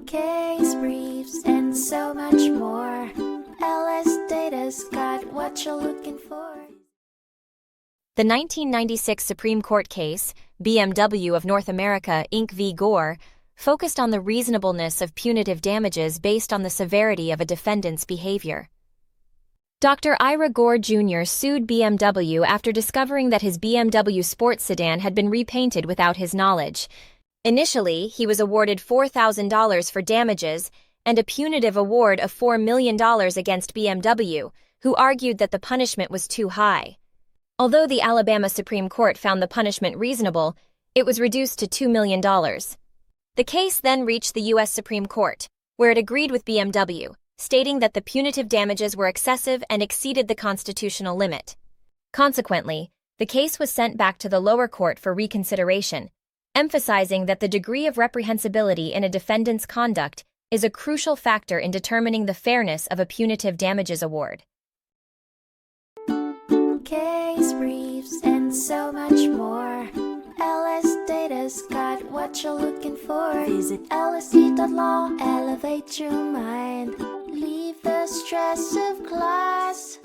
case briefs, and so much more. LSData's got what you're looking for. The 1996 Supreme Court case, BMW of North America, Inc. v. Gore, focused on the reasonableness of punitive damages based on the severity of a defendant's behavior. Dr. Ira Gore Jr. sued BMW after discovering that his BMW sports sedan had been repainted without his knowledge. Initially, he was awarded $4,000 for damages and a punitive award of $4 million against BMW, who argued that the punishment was too high. Although the Alabama Supreme Court found the punishment reasonable, it was reduced to $2 million. The case then reached the U.S. Supreme Court, where it agreed with BMW, stating that the punitive damages were excessive and exceeded the constitutional limit. Consequently, the case was sent back to the lower court for reconsideration, emphasizing that the degree of reprehensibility in a defendant's conduct is a crucial factor in determining the fairness of a punitive damages award. Case briefs, and so much more. LSData's got what you're looking for. Visit lsd.law, elevate your mind. Leave the stress of class.